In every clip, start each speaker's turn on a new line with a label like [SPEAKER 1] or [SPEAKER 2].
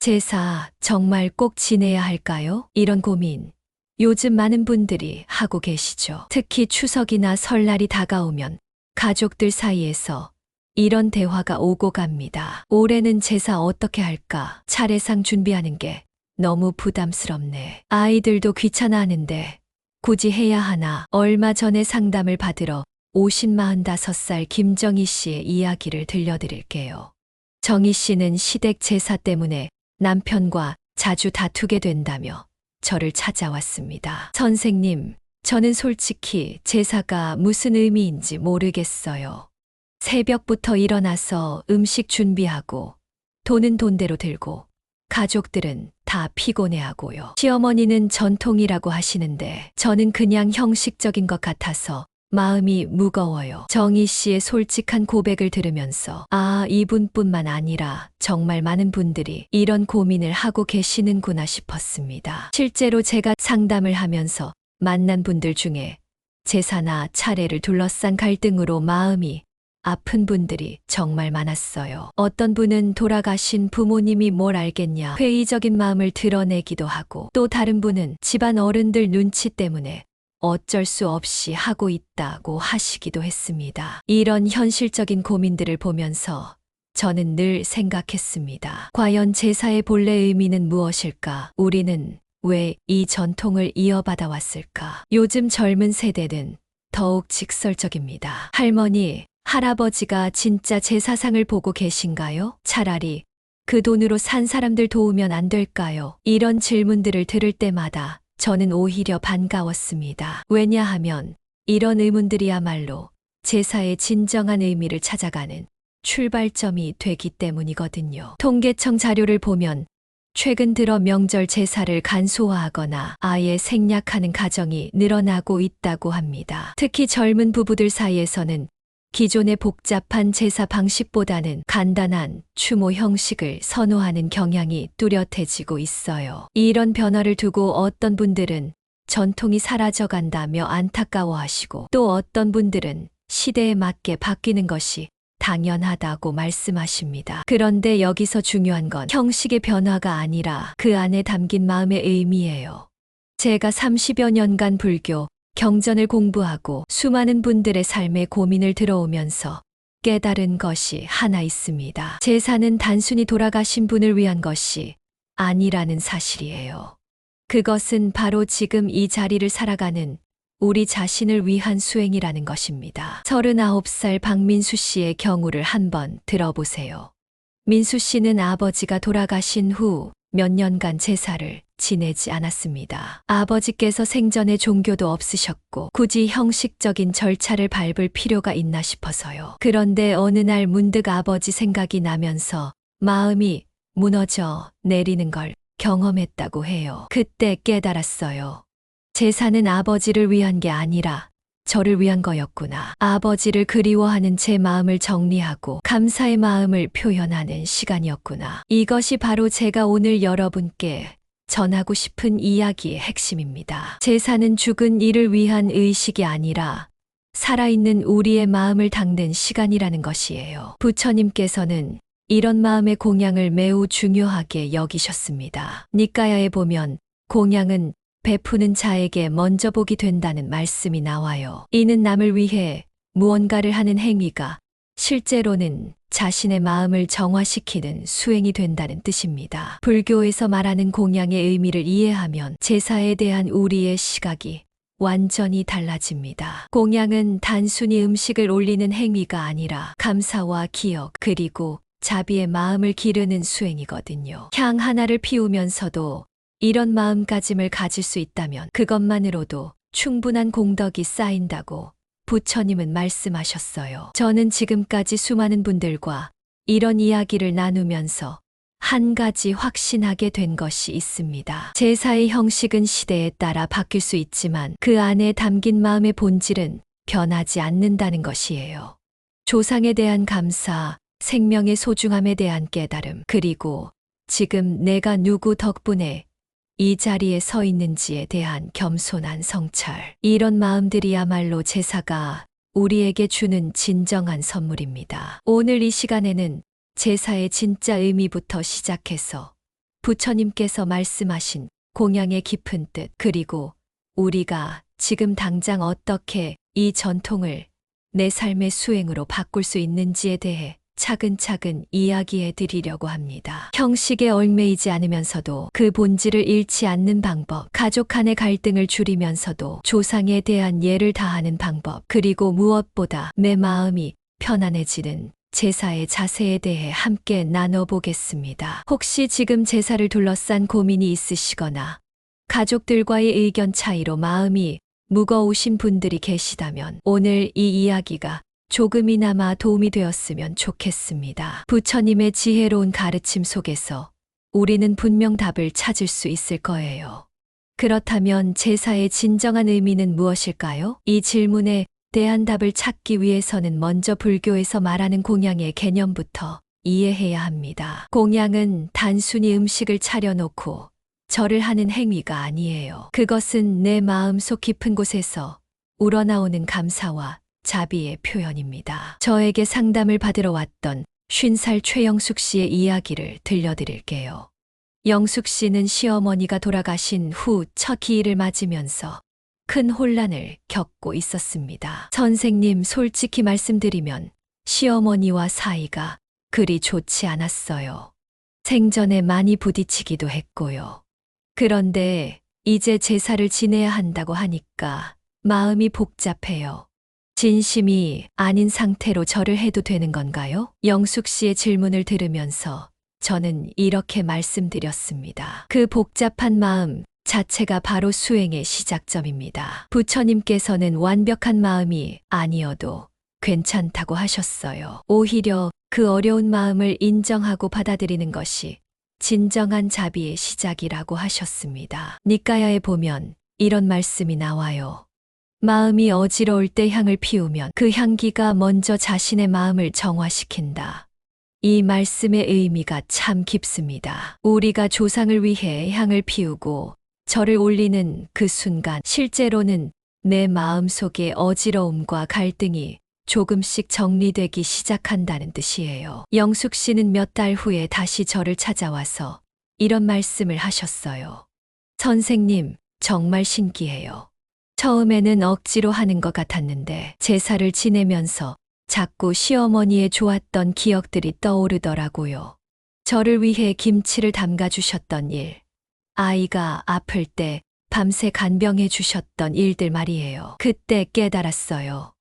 [SPEAKER 1] 제사 정말 꼭 지내야 할까요? 이런 고민 요즘 많은 분들이 하고 계시죠. 특히 추석이나 설날이 다가오면 가족들 사이에서 이런 대화가 오고 갑니다. 올해는 제사 어떻게 할까? 차례상 준비하는 게 너무 부담스럽네. 아이들도 귀찮아하는데 굳이 해야 하나? 얼마 전에 상담을 받으러 오신 45살 김정희 씨의 이야기를 들려드릴게요. 정희 씨는 시댁 제사 때문에 남편과 자주 다투게 된다며 저를 찾아왔습니다. 선생님, 저는 솔직히 제사가 무슨 의미인지 모르겠어요. 새벽부터 일어나서 음식 준비하고 돈은 돈대로 들고 가족들은 다 피곤해하고요. 시어머니는 전통이라고 하시는데 저는 그냥 형식적인 것 같아서 마음이 무거워요. 정희 씨의 솔직한 고백을 들으면서 이분뿐만 아니라 정말 많은 분들이 이런 고민을 하고 계시는구나 싶었습니다. 실제로 제가 상담을 하면서 만난 분들 중에 제사나 차례를 둘러싼 갈등으로 마음이 아픈 분들이 정말 많았어요. 어떤 분은 돌아가신 부모님이 뭘 알겠냐 회의적인 마음을 드러내기도 하고, 또 다른 분은 집안 어른들 눈치 때문에 어쩔 수 없이 하고 있다고 하시기도 했습니다. 이런 현실적인 고민들을 보면서 저는 늘 생각했습니다. 과연 제사의 본래 의미는 무엇일까? 우리는 왜 이 전통을 이어받아 왔을까? 요즘 젊은 세대는 더욱 직설적입니다. 할머니, 할아버지가 진짜 제사상을 보고 계신가요? 차라리 그 돈으로 산 사람들 도우면 안 될까요? 이런 질문들을 들을 때마다 저는 오히려 반가웠습니다. 왜냐하면 이런 의문들이야말로 제사의 진정한 의미를 찾아가는 출발점이 되기 때문이거든요. 통계청 자료를 보면 최근 들어 명절 제사를 간소화하거나 아예 생략하는 가정이 늘어나고 있다고 합니다. 특히 젊은 부부들 사이에서는 기존의 복잡한 제사 방식보다는 간단한 추모 형식을 선호하는 경향이 뚜렷해지고 있어요. 이런 변화를 두고 어떤 분들은 전통이 사라져간다며 안타까워하시고, 또 어떤 분들은 시대에 맞게 바뀌는 것이 당연하다고 말씀하십니다. 그런데 여기서 중요한 건 형식의 변화가 아니라 그 안에 담긴 마음의 의미예요. 제가 30여 년간 불교, 경전을 공부하고 수많은 분들의 삶의 고민을 들어오면서 깨달은 것이 하나 있습니다. 제사는 단순히 돌아가신 분을 위한 것이 아니라는 사실이에요. 그것은 바로 지금 이 자리를 살아가는 우리 자신을 위한 수행이라는 것입니다. 39살 박민수 씨의 경우를 한번 들어보세요. 민수 씨는 아버지가 돌아가신 후 몇 년간 제사를 지내지 않았습니다. 아버지께서 생전에 종교도 없으셨고 굳이 형식적인 절차를 밟을 필요가 있나 싶어서요. 그런데 어느 날 문득 아버지 생각이 나면서 마음이 무너져 내리는 걸 경험했다고 해요. 그때 깨달았어요. 제사는 아버지를 위한 게 아니라 저를 위한 거였구나. 아버지를 그리워하는 제 마음을 정리하고 감사의 마음을 표현하는 시간이었구나. 이것이 바로 제가 오늘 여러분께 전하고 싶은 이야기의 핵심입니다. 제사는 죽은 이를 위한 의식이 아니라 살아있는 우리의 마음을 닦는 시간이라는 것이에요. 부처님께서는 이런 마음의 공양을 매우 중요하게 여기셨습니다. 니까야에 보면 공양은 베푸는 자에게 먼저 복이 된다는 말씀이 나와요. 이는 남을 위해 무언가를 하는 행위가 실제로는 자신의 마음을 정화시키는 수행이 된다는 뜻입니다. 불교에서 말하는 공양의 의미를 이해하면 제사에 대한 우리의 시각이 완전히 달라집니다. 공양은 단순히 음식을 올리는 행위가 아니라 감사와 기억, 그리고 자비의 마음을 기르는 수행이거든요. 향 하나를 피우면서도 이런 마음가짐을 가질 수 있다면 그것만으로도 충분한 공덕이 쌓인다고 부처님은 말씀하셨어요. 저는 지금까지 수많은 분들과 이런 이야기를 나누면서 한 가지 확신하게 된 것이 있습니다. 제사의 형식은 시대에 따라 바뀔 수 있지만 그 안에 담긴 마음의 본질은 변하지 않는다는 것이에요. 조상에 대한 감사, 생명의 소중함에 대한 깨달음, 그리고 지금 내가 누구 덕분에 이 자리에 서 있는지에 대한 겸손한 성찰. 이런 마음들이야말로 제사가 우리에게 주는 진정한 선물입니다. 오늘 이 시간에는 제사의 진짜 의미부터 시작해서 부처님께서 말씀하신 공양의 깊은 뜻, 그리고 우리가 지금 당장 어떻게 이 전통을 내 삶의 수행으로 바꿀 수 있는지에 대해 차근차근 이야기해 드리려고 합니다. 형식에 얽매이지 않으면서도 그 본질을 잃지 않는 방법, 가족 간의 갈등을 줄이면서도 조상에 대한 예를 다하는 방법, 그리고 무엇보다 내 마음이 편안해지는 제사의 자세에 대해 함께 나눠보겠습니다. 혹시 지금 제사를 둘러싼 고민이 있으시거나 가족들과의 의견 차이로 마음이 무거우신 분들이 계시다면 오늘 이 이야기가 조금이나마 도움이 되었으면 좋겠습니다. 부처님의 지혜로운 가르침 속에서 우리는 분명 답을 찾을 수 있을 거예요. 그렇다면 제사의 진정한 의미는 무엇일까요? 이 질문에 대한 답을 찾기 위해서는 먼저 불교에서 말하는 공양의 개념부터 이해해야 합니다. 공양은 단순히 음식을 차려놓고 절을 하는 행위가 아니에요. 그것은 내 마음속 깊은 곳에서 우러나오는 감사와 자비의 표현입니다. 저에게 상담을 받으러 왔던 50살 최영숙 씨의 이야기를 들려드릴게요. 영숙 씨는 시어머니가 돌아가신 후 첫 기일을 맞으면서 큰 혼란을 겪고 있었습니다. 선생님, 솔직히 말씀드리면 시어머니와 사이가 그리 좋지 않았어요. 생전에 많이 부딪히기도 했고요. 그런데 이제 제사를 지내야 한다고 하니까 마음이 복잡해요. 진심이 아닌 상태로 절을 해도 되는 건가요? 영숙 씨의 질문을 들으면서 저는 이렇게 말씀드렸습니다. 그 복잡한 마음 자체가 바로 수행의 시작점입니다. 부처님께서는 완벽한 마음이 아니어도 괜찮다고 하셨어요. 오히려 그 어려운 마음을 인정하고 받아들이는 것이 진정한 자비의 시작이라고 하셨습니다. 니까야에 보면 이런 말씀이 나와요. 마음이 어지러울 때 향을 피우면 그 향기가 먼저 자신의 마음을 정화시킨다. 이 말씀의 의미가 참 깊습니다. 우리가 조상을 위해 향을 피우고 절을 올리는 그 순간 실제로는 내 마음속의 어지러움과 갈등이 조금씩 정리되기 시작한다는 뜻이에요. 영숙 씨는 몇 달 후에 다시 저를 찾아와서 이런 말씀을 하셨어요. 선생님, 정말 신기해요. 처음에는 억지로 하는 것 같았는데 제사를 지내면서 자꾸 시어머니의 좋았던 기억들이 떠오르더라고요. 저를 위해 김치를 담가주셨던 일, 아이가 아플 때 밤새 간병해 주셨던 일들 말이에요. 그때 깨달았어요.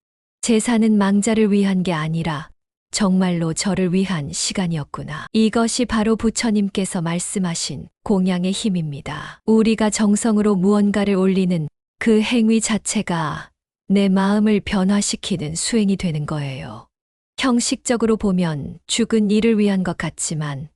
[SPEAKER 1] 제사는 망자를 위한 게 아니라 정말로 저를 위한 시간이었구나. 이것이 바로 부처님께서 말씀하신 공양의 힘입니다. 우리가 정성으로 무언가를 올리는 그 행위 자체가 내 마음을 변화시키는 수행이 되는 거예요. 형식적으로 보면 죽은 이를 위한 것 같지만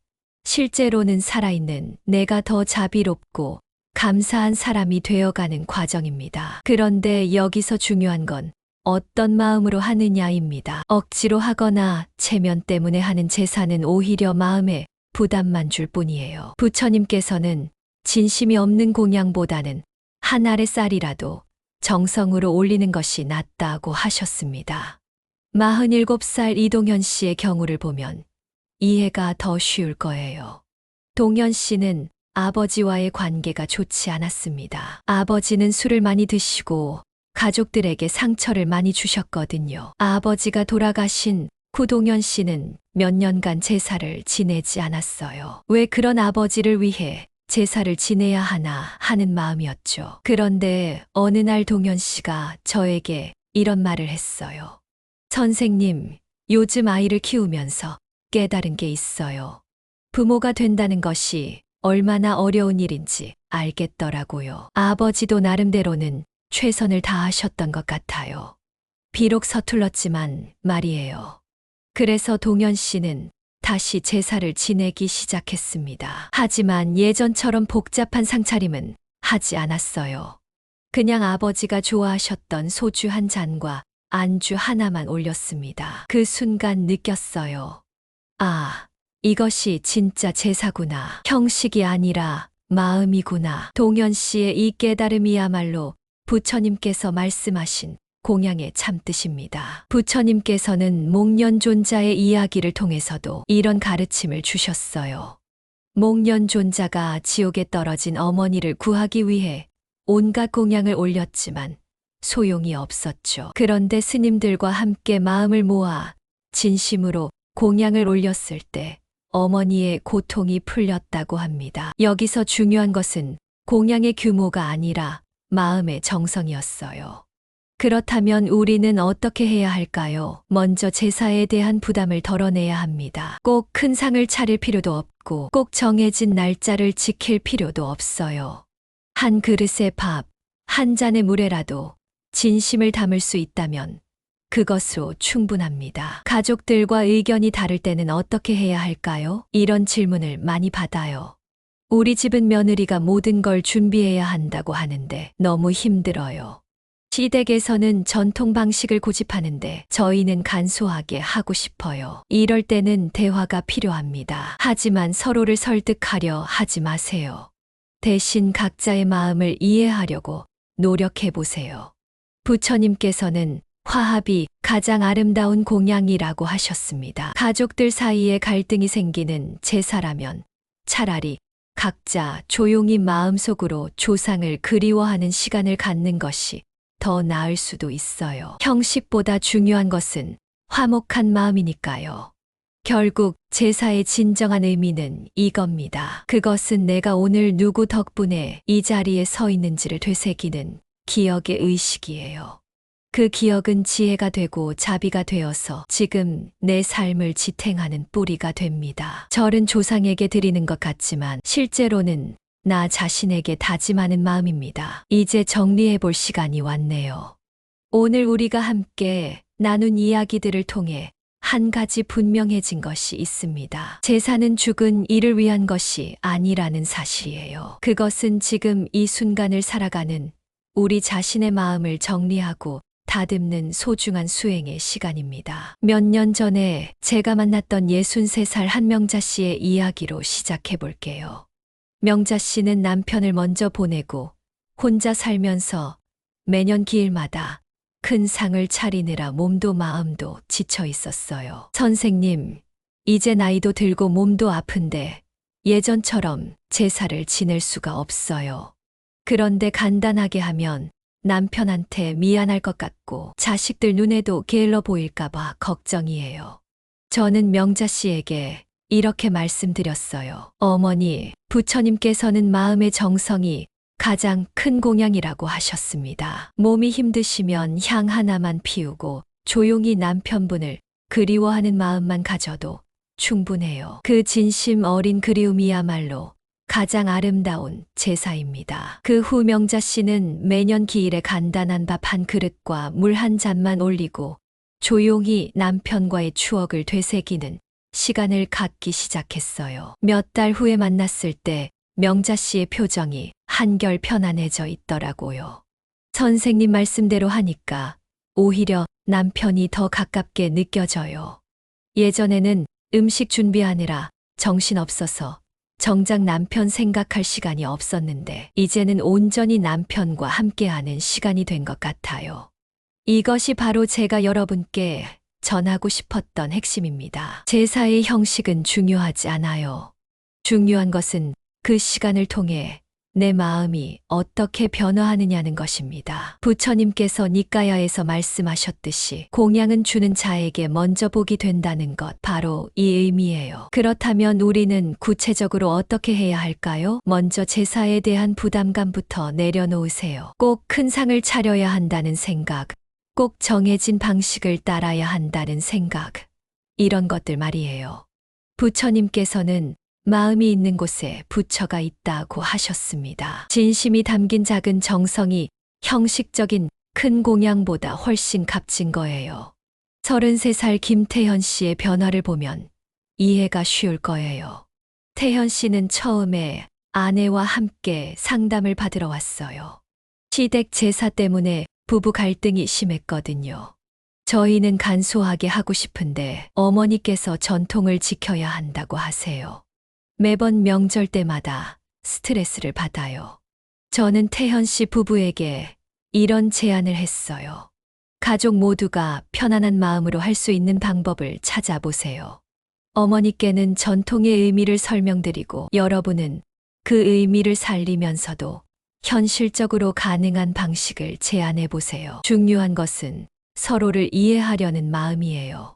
[SPEAKER 1] 실제로는 살아있는 내가 더 자비롭고 감사한 사람이 되어가는 과정입니다. 그런데 여기서 중요한 건 어떤 마음으로 하느냐입니다. 억지로 하거나 체면 때문에 하는 제사는 오히려 마음에 부담만 줄 뿐이에요. 부처님께서는 진심이 없는 공양보다는 한 알의 쌀이라도 정성으로 올리는 것이 낫다고 하셨습니다. 47살 이동현 씨의 경우를 보면 이해가 더 쉬울 거예요. 동현 씨는 아버지와의 관계가 좋지 않았습니다. 아버지는 술을 많이 드시고 가족들에게 상처를 많이 주셨거든요. 아버지가 돌아가신 후 동현 씨는 몇 년간 제사를 지내지 않았어요. 왜 그런 아버지를 위해 제사를 지내야 하나 하는 마음이었죠. 그런데 어느 날 동현 씨가 저에게 이런 말을 했어요. 선생님, 요즘 아이를 키우면서 깨달은 게 있어요. 부모가 된다는 것이 얼마나 어려운 일인지 알겠더라고요. 아버지도 나름대로는 최선을 다하셨던 것 같아요. 비록 서툴렀지만 말이에요. 그래서 동현 씨는 다시 제사를 지내기 시작했습니다. 하지만 예전처럼 복잡한 상차림은 하지 않았어요. 그냥 아버지가 좋아하셨던 소주 한 잔과 안주 하나만 올렸습니다. 그 순간 느꼈어요. 아, 이것이 진짜 제사구나. 형식이 아니라 마음이구나. 동현 씨의 이 깨달음이야말로 부처님께서 말씀하신 공양의 참뜻입니다. 부처님께서는 목련존자의 이야기를 통해서도 이런 가르침을 주셨어요. 목련 존자가 지옥에 떨어진 어머니를 구하기 위해 온갖 공양을 올렸지만 소용이 없었죠. 그런데 스님들과 함께 마음을 모아 진심으로 공양을 올렸을 때 어머니의 고통이 풀렸다고 합니다. 여기서 중요한 것은 공양의 규모가 아니라 마음의 정성이었어요. 그렇다면 우리는 어떻게 해야 할까요? 먼저 제사에 대한 부담을 덜어내야 합니다. 꼭 큰 상을 차릴 필요도 없고 꼭 정해진 날짜를 지킬 필요도 없어요. 한 그릇의 밥, 한 잔의 물에라도 진심을 담을 수 있다면 그것으로 충분합니다. 가족들과 의견이 다를 때는 어떻게 해야 할까요? 이런 질문을 많이 받아요. 우리 집은 며느리가 모든 걸 준비해야 한다고 하는데 너무 힘들어요. 시댁에서는 전통 방식을 고집하는데 저희는 간소하게 하고 싶어요. 이럴 때는 대화가 필요합니다. 하지만 서로를 설득하려 하지 마세요. 대신 각자의 마음을 이해하려고 노력해 보세요. 부처님께서는 화합이 가장 아름다운 공양이라고 하셨습니다. 가족들 사이에 갈등이 생기는 제사라면 차라리 각자 조용히 마음속으로 조상을 그리워하는 시간을 갖는 것이 더 나을 수도 있어요. 형식보다 중요한 것은 화목한 마음이니까요. 결국 제사의 진정한 의미는 이겁니다. 그것은 내가 오늘 누구 덕분에 이 자리에 서 있는지를 되새기는 기억의 의식이에요. 그 기억은 지혜가 되고 자비가 되어서 지금 내 삶을 지탱하는 뿌리가 됩니다. 절은 조상에게 드리는 것 같지만 실제로는 나 자신에게 다짐하는 마음입니다. 이제 정리해 볼 시간이 왔네요. 오늘 우리가 함께 나눈 이야기들을 통해 한 가지 분명해진 것이 있습니다. 제사는 죽은 이를 위한 것이 아니라는 사실이에요. 그것은 지금 이 순간을 살아가는 우리 자신의 마음을 정리하고 다듬는 소중한 수행의 시간입니다. 몇 년 전에 제가 만났던 63살 한명자 씨의 이야기로 시작해 볼게요. 명자 씨는 남편을 먼저 보내고 혼자 살면서 매년 기일마다 큰 상을 차리느라 몸도 마음도 지쳐 있었어요. 선생님, 이제 나이도 들고 몸도 아픈데 예전처럼 제사를 지낼 수가 없어요. 그런데 간단하게 하면 남편한테 미안할 것 같고 자식들 눈에도 게을러 보일까봐 걱정이에요. 저는 명자 씨에게 이렇게 말씀드렸어요. 어머니, 부처님께서는 마음의 정성이 가장 큰 공양이라고 하셨습니다. 몸이 힘드시면 향 하나만 피우고 조용히 남편분을 그리워하는 마음만 가져도 충분해요. 그 진심 어린 그리움이야말로 가장 아름다운 제사입니다. 그 후 명자 씨는 매년 기일에 간단한 밥 한 그릇과 물 한 잔만 올리고 조용히 남편과의 추억을 되새기는 시간을 갖기 시작했어요. 몇 달 후에 만났을 때 명자 씨의 표정이 한결 편안해져 있더라고요. 선생님 말씀대로 하니까 오히려 남편이 더 가깝게 느껴져요. 예전에는 음식 준비하느라 정신없어서 정작 남편 생각할 시간이 없었는데 이제는 온전히 남편과 함께하는 시간이 된 것 같아요. 이것이 바로 제가 여러분께 전하고 싶었던 핵심입니다. 제사의 형식은 중요하지 않아요. 중요한 것은 그 시간을 통해 내 마음이 어떻게 변화하느냐는 것입니다. 부처님께서 니까야에서 말씀하셨듯이 공양은 주는 자에게 먼저 복이 된다는 것, 바로 이 의미예요. 그렇다면 우리는 구체적으로 어떻게 해야 할까요? 먼저 제사에 대한 부담감부터 내려놓으세요. 꼭 큰 상을 차려야 한다는 생각, 꼭 정해진 방식을 따라야 한다는 생각, 이런 것들 말이에요. 부처님께서는 마음이 있는 곳에 부처가 있다고 하셨습니다. 진심이 담긴 작은 정성이 형식적인 큰 공양보다 훨씬 값진 거예요. 33살 김태현 씨의 변화를 보면 이해가 쉬울 거예요. 태현 씨는 처음에 아내와 함께 상담을 받으러 왔어요. 시댁 제사 때문에 부부 갈등이 심했거든요. 저희는 간소하게 하고 싶은데 어머니께서 전통을 지켜야 한다고 하세요. 매번 명절 때마다 스트레스를 받아요. 저는 태현 씨 부부에게 이런 제안을 했어요. 가족 모두가 편안한 마음으로 할 수 있는 방법을 찾아보세요. 어머니께는 전통의 의미를 설명드리고 여러분은 그 의미를 살리면서도 현실적으로 가능한 방식을 제안해 보세요. 중요한 것은 서로를 이해하려는 마음이에요.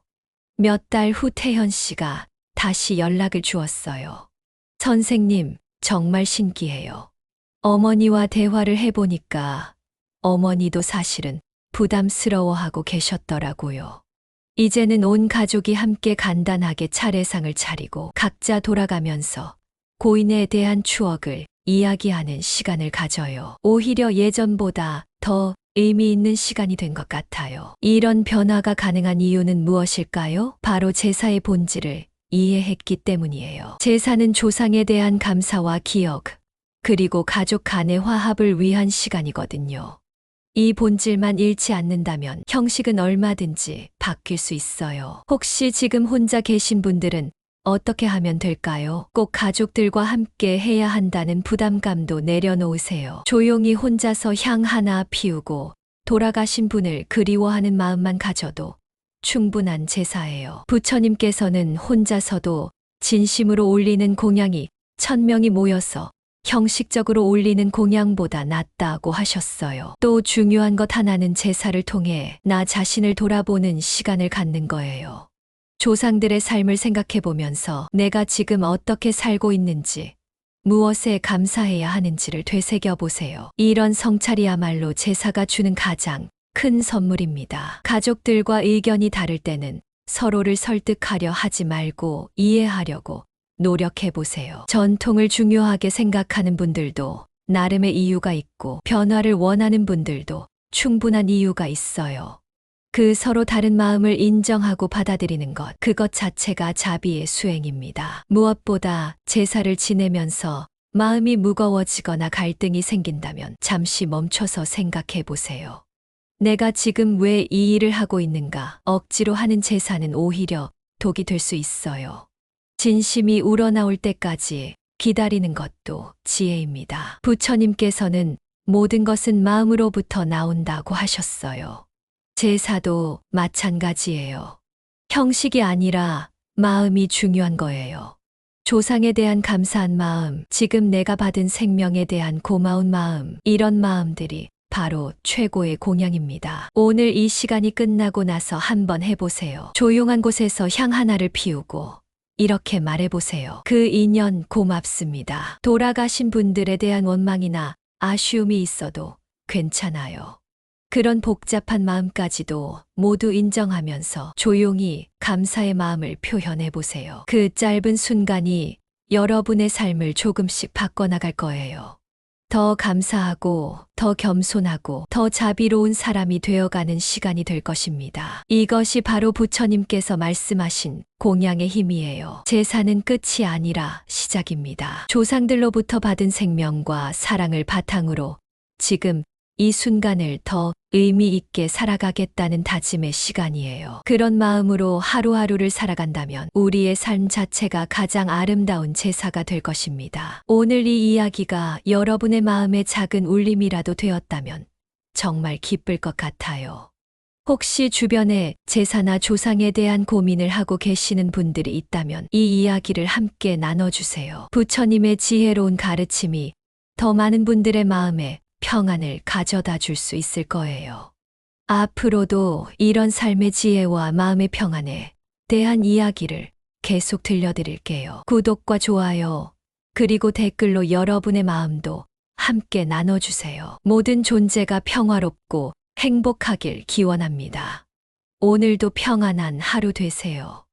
[SPEAKER 1] 몇 달 후 태현 씨가 다시 연락을 주었어요. 선생님, 정말 신기해요. 어머니와 대화를 해보니까 어머니도 사실은 부담스러워하고 계셨더라고요. 이제는 온 가족이 함께 간단하게 차례상을 차리고 각자 돌아가면서 고인에 대한 추억을 이야기하는 시간을 가져요. 오히려 예전보다 더 의미 있는 시간이 된 것 같아요. 이런 변화가 가능한 이유는 무엇일까요? 바로 제사의 본질을 이해했기 때문이에요. 제사는 조상에 대한 감사와 기억, 그리고 가족 간의 화합을 위한 시간이거든요. 이 본질만 잃지 않는다면 형식은 얼마든지 바뀔 수 있어요. 혹시 지금 혼자 계신 분들은 어떻게 하면 될까요? 꼭 가족들과 함께 해야 한다는 부담감도 내려놓으세요. 조용히 혼자서 향 하나 피우고 돌아가신 분을 그리워하는 마음만 가져도 충분한 제사예요. 부처님께서는 혼자서도 진심으로 올리는 공양이 1000명이 모여서 형식적으로 올리는 공양보다 낫다고 하셨어요. 또 중요한 것 하나는 제사를 통해 나 자신을 돌아보는 시간을 갖는 거예요. 조상들의 삶을 생각해 보면서 내가 지금 어떻게 살고 있는지, 무엇에 감사해야 하는지를 되새겨 보세요. 이런 성찰이야말로 제사가 주는 가장 큰 선물입니다. 가족들과 의견이 다를 때는 서로를 설득하려 하지 말고 이해하려고 노력해 보세요. 전통을 중요하게 생각하는 분들도 나름의 이유가 있고 변화를 원하는 분들도 충분한 이유가 있어요. 그 서로 다른 마음을 인정하고 받아들이는 것, 그것 자체가 자비의 수행입니다. 무엇보다 제사를 지내면서 마음이 무거워지거나 갈등이 생긴다면 잠시 멈춰서 생각해 보세요. 내가 지금 왜 이 일을 하고 있는가? 억지로 하는 제사는 오히려 독이 될 수 있어요. 진심이 우러나올 때까지 기다리는 것도 지혜입니다. 부처님께서는 모든 것은 마음으로부터 나온다고 하셨어요. 제사도 마찬가지예요. 형식이 아니라 마음이 중요한 거예요. 조상에 대한 감사한 마음, 지금 내가 받은 생명에 대한 고마운 마음, 이런 마음들이 바로 최고의 공양입니다. 오늘 이 시간이 끝나고 나서 한번 해보세요. 조용한 곳에서 향 하나를 피우고 이렇게 말해보세요. 그 인연 고맙습니다. 돌아가신 분들에 대한 원망이나 아쉬움이 있어도 괜찮아요. 그런 복잡한 마음까지도 모두 인정하면서 조용히 감사의 마음을 표현해 보세요. 그 짧은 순간이 여러분의 삶을 조금씩 바꿔나갈 거예요. 더 감사하고, 더 겸손하고, 더 자비로운 사람이 되어가는 시간이 될 것입니다. 이것이 바로 부처님께서 말씀하신 공양의 힘이에요. 제사는 끝이 아니라 시작입니다. 조상들로부터 받은 생명과 사랑을 바탕으로 지금 이 순간을 더 의미 있게 살아가겠다는 다짐의 시간이에요. 그런 마음으로 하루하루를 살아간다면 우리의 삶 자체가 가장 아름다운 제사가 될 것입니다. 오늘 이 이야기가 여러분의 마음에 작은 울림이라도 되었다면 정말 기쁠 것 같아요. 혹시 주변에 제사나 조상에 대한 고민을 하고 계시는 분들이 있다면 이 이야기를 함께 나눠주세요. 부처님의 지혜로운 가르침이 더 많은 분들의 마음에 평안을 가져다 줄 수 있을 거예요. 앞으로도 이런 삶의 지혜와 마음의 평안에 대한 이야기를 계속 들려드릴게요. 구독과 좋아요, 그리고 댓글로 여러분의 마음도 함께 나눠주세요. 모든 존재가 평화롭고 행복하길 기원합니다. 오늘도 평안한 하루 되세요.